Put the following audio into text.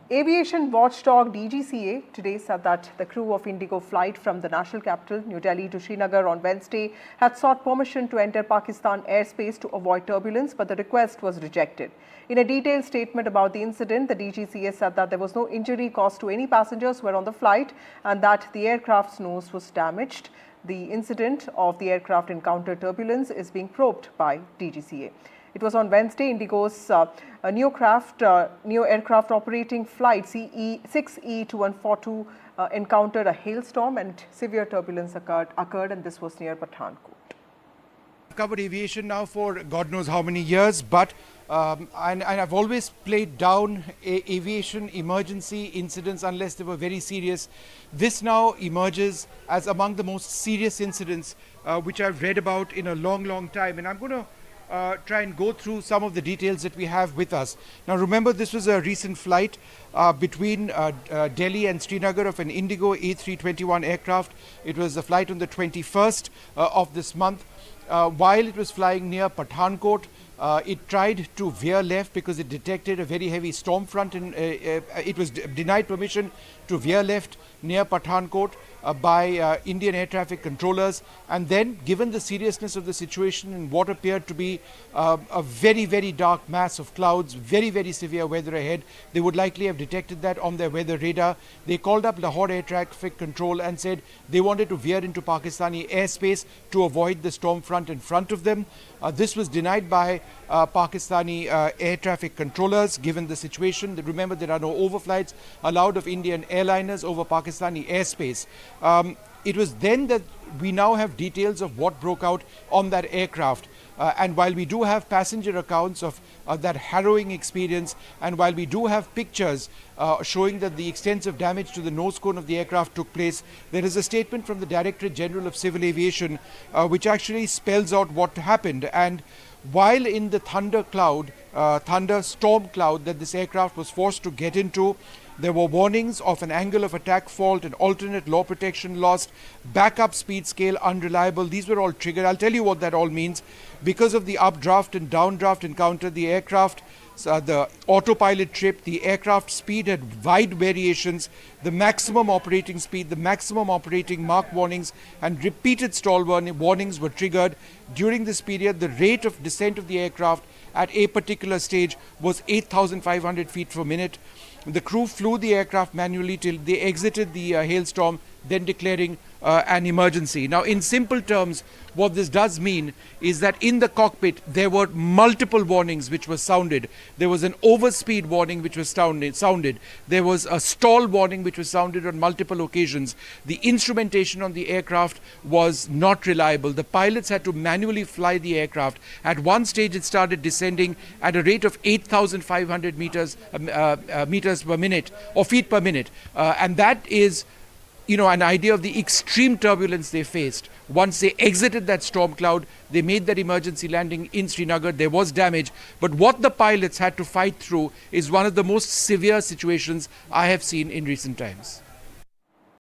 Aviation watchdog DGCA today said that the crew of IndiGo flight from the national capital, New Delhi to Srinagar on Wednesday had sought permission to enter Pakistan airspace to avoid turbulence, but the request was rejected. In a detailed statement about the incident, the DGCA said that there was no injury caused to any passengers who were on the flight and that the aircraft's nose was damaged. The incident of the aircraft encountered turbulence is being probed by DGCA. It was on Wednesday, IndiGo's neo aircraft operating flight CE6E2142 encountered a hailstorm and severe turbulence occurred, and this was near Pathankot. I've covered aviation now for God knows how many years, but and I've always played down aviation emergency incidents unless they were very serious. This now emerges as among the most serious incidents which I've read about in a long time, and I'm going to try and go through some of the details that we have with us. Now remember, this was a recent flight between Delhi and Srinagar of an IndiGo A321 aircraft. It was a flight on the 21st of this month. While it was flying near Pathankot, it tried to veer left because it detected a very heavy storm front, and it was denied permission to veer left near Pathankot by Indian air traffic controllers. And then, given the seriousness of the situation and what appeared to be a very dark mass of clouds, very severe weather ahead, they would likely have detected that on their weather radar. They called up Lahore air traffic control and said they wanted to veer into Pakistani airspace to avoid the storm front in front of them. This was denied by Pakistani air traffic controllers given the situation. Remember, there are no overflights allowed of Indian airliners over Pakistani airspace. It was then that we now have details of what broke out on that aircraft. And while we do have passenger accounts of that harrowing experience, and while we do have pictures showing that the extensive damage to the nose cone of the aircraft took place, there is a statement from the Directorate General of Civil Aviation which actually spells out what happened. And while in the thunderstorm cloud that this aircraft was forced to get into, there were warnings of an angle of attack fault, an alternate low protection lost, backup speed scale unreliable. These were all triggered. I'll tell you what that all means. Because of the updraft and downdraft encounter, the aircraft, the autopilot trip, the aircraft speed had wide variations. The maximum operating speed, the maximum operating Mach warnings and repeated stall warnings were triggered. During this period, the rate of descent of the aircraft at a particular stage was 8,500 feet per minute. The crew flew the aircraft manually till they exited the hailstorm, then declaring an emergency. Now, in simple terms, what this does mean is that in the cockpit, there were multiple warnings which were sounded. There was an overspeed warning which was sounded. There was a stall warning which was sounded on multiple occasions. The instrumentation on the aircraft was not reliable. The pilots had to manually fly the aircraft. At one stage, it started descending at a rate of 8,500 meters per minute, or feet per minute. And that is, an idea of the extreme turbulence they faced. Once they exited that storm cloud, they made that emergency landing in Srinagar. There was damage, but what the pilots had to fight through is one of the most severe situations I have seen in recent times.